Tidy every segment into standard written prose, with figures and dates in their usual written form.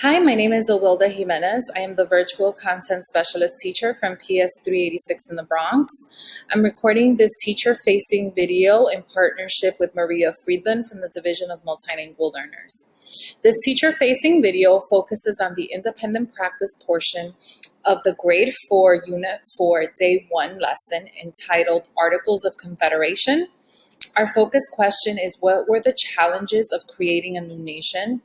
Hi, my name is Awilda Jimenez. I am the Virtual Content Specialist Teacher from PS 386 in the Bronx. I'm recording this teacher-facing video in partnership with Maria Friedland from the Division of Multilingual Learners. This teacher-facing video focuses on the independent practice portion of the Grade 4, Unit 4, Day 1 lesson entitled Articles of Confederation. Our focus question is, what were the challenges of creating a new nation?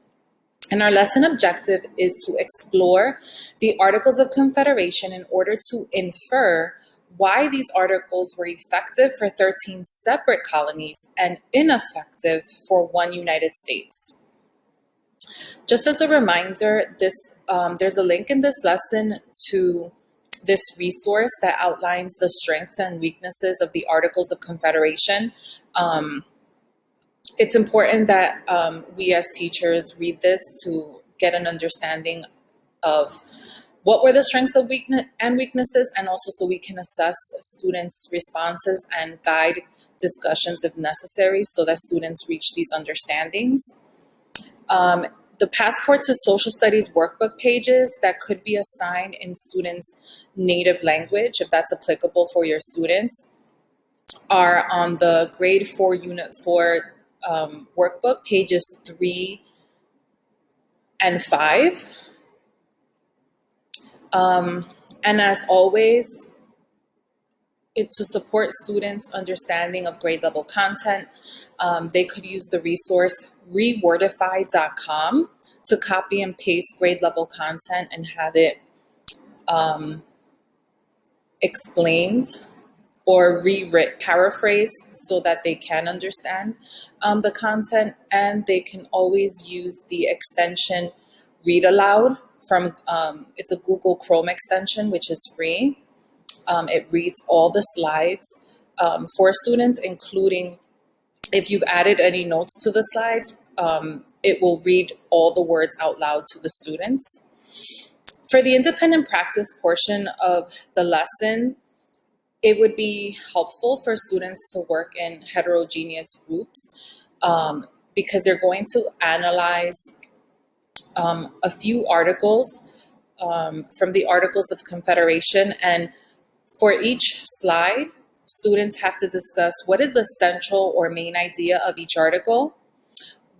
And our lesson objective is to explore the Articles of Confederation in order to infer why these articles were effective for 13 separate colonies and ineffective for one United States. Just as a reminder, there's a link in this lesson to this resource that outlines the strengths and weaknesses of the Articles of Confederation. It's important that we as teachers read this to get an understanding of what were the strengths and weaknesses, and also so we can assess students' responses and guide discussions if necessary so that students reach these understandings. The Passport to Social Studies workbook pages that could be assigned in students' native language, if that's applicable for your students, are on the Grade 4, Unit 4 workbook, pages 3 and 5. And as always, it's to support students' understanding of grade level content. They could use the resource rewordify.com to copy and paste grade level content and have it explained or paraphrase so that they can understand the content. And they can always use the extension Read Aloud from, it's a Google Chrome extension, which is free. It reads all the slides for students, including if you've added any notes to the slides, it will read all the words out loud to the students. For the independent practice portion of the lesson, it would be helpful for students to work in heterogeneous groups because they're going to analyze a few articles from the Articles of Confederation. And for each slide, students have to discuss what is the central or main idea of each article.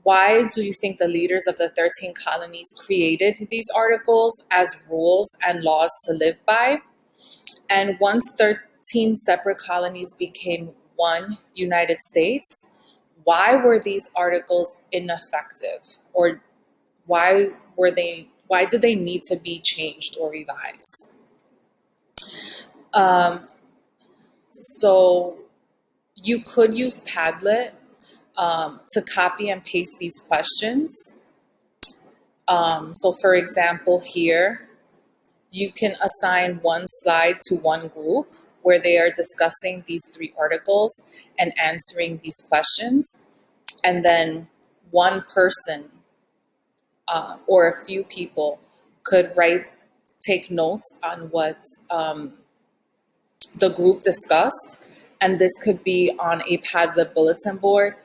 Why do you think the leaders of the 13 colonies created these articles as rules and laws to live by? And once 13 separate colonies became one United States, why were these articles ineffective? Or why did they need to be changed or revised? So you could use Padlet to copy and paste these questions. So for example, here, you can assign one slide to one group where they are discussing these 3 articles and answering these questions. And then one person or a few people could take notes on what the group discussed. And this could be on a Padlet bulletin board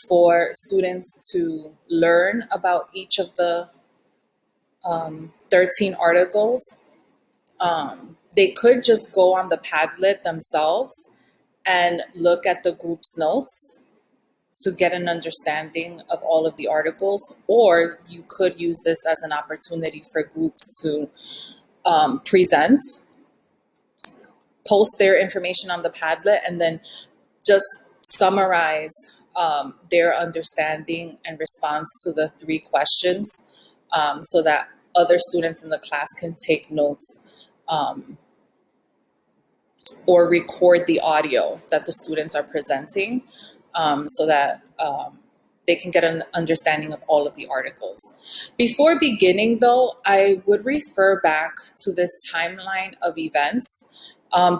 for students to learn about each of the 13 articles. They could just go on the Padlet themselves and look at the group's notes to get an understanding of all of the articles, or you could use this as an opportunity for groups to present, post their information on the Padlet, and then just summarize their understanding and response to the 3 questions so that other students in the class can take notes or record the audio that the students are presenting so that they can get an understanding of all of the articles. Before beginning, though, I would refer back to this timeline of events.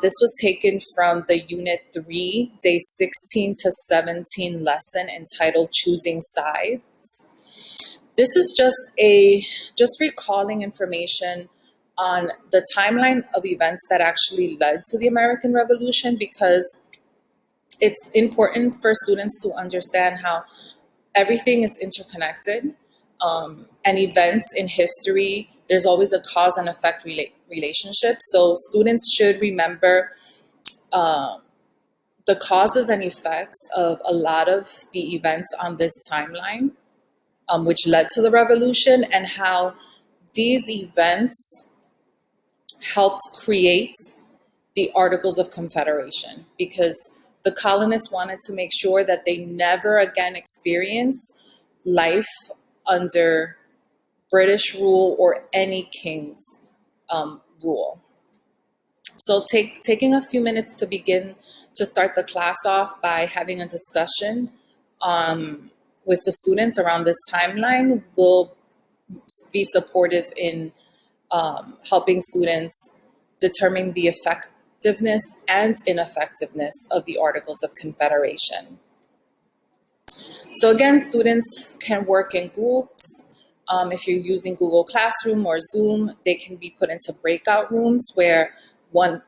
This was taken from the Unit 3, Day 16 to 17 lesson entitled Choosing Sides. This is just recalling information on the timeline of events that actually led to the American Revolution, because it's important for students to understand how everything is interconnected. and events in history, there's always a cause and effect relationship. So students should remember the causes and effects of a lot of the events on this timeline, which led to the revolution, and how these events helped create the Articles of Confederation, because the colonists wanted to make sure that they never again experience life under British rule or any king's rule. So taking a few minutes to begin to start the class off by having a discussion with the students around this timeline will be supportive in helping students determine the effectiveness and ineffectiveness of the Articles of Confederation. So again, students can work in groups. If you're using Google Classroom or Zoom, they can be put into breakout rooms where one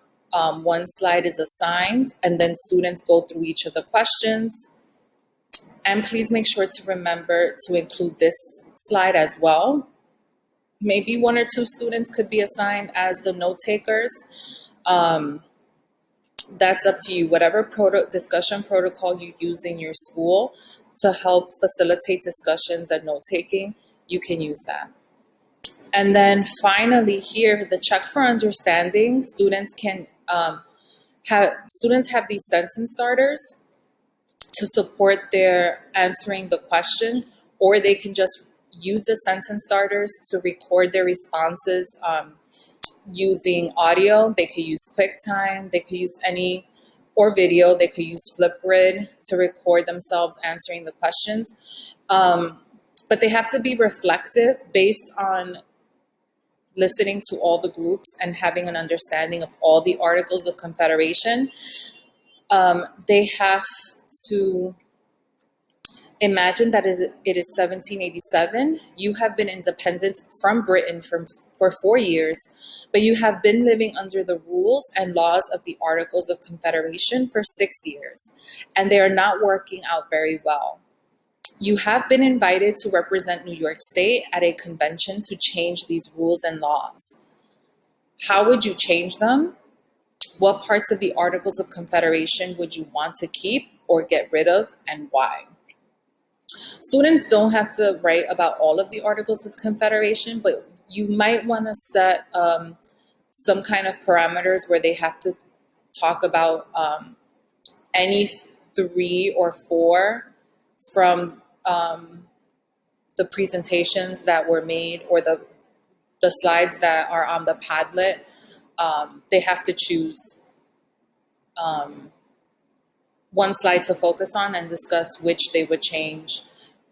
slide is assigned, and then students go through each of the questions. And please make sure to remember to include this slide as well. Maybe one or two students could be assigned as the note takers. That's up to you. Whatever discussion protocol you use in your school to help facilitate discussions and note taking, you can use that. And then finally here, the check for understanding, students have these sentence starters to support their answering the question, or they can just use the sentence starters to record their responses using audio. They could use QuickTime, they could use or video, they could use Flipgrid to record themselves answering the questions. But they have to be reflective based on listening to all the groups and having an understanding of all the Articles of Confederation. They have to imagine that it is 1787. You have been independent from Britain for 4 years, but you have been living under the rules and laws of the Articles of Confederation for 6 years, and they are not working out very well. You have been invited to represent New York State at a convention to change these rules and laws. How would you change them? What parts of the Articles of Confederation would you want to keep or get rid of, and why? Students don't have to write about all of the Articles of Confederation, but you might want to set some kind of parameters where they have to talk about any 3 or 4 from the presentations that were made, or the slides that are on the Padlet. They have to choose one slide to focus on and discuss which they would change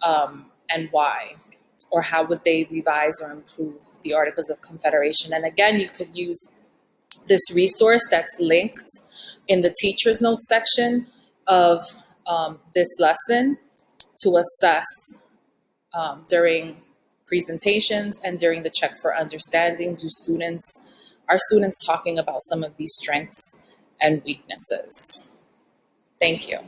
and why, or how would they revise or improve the Articles of Confederation. And again, you could use this resource that's linked in the teacher's notes section of this lesson to assess during presentations and during the check for understanding. Are students talking about some of these strengths and weaknesses? Thank you.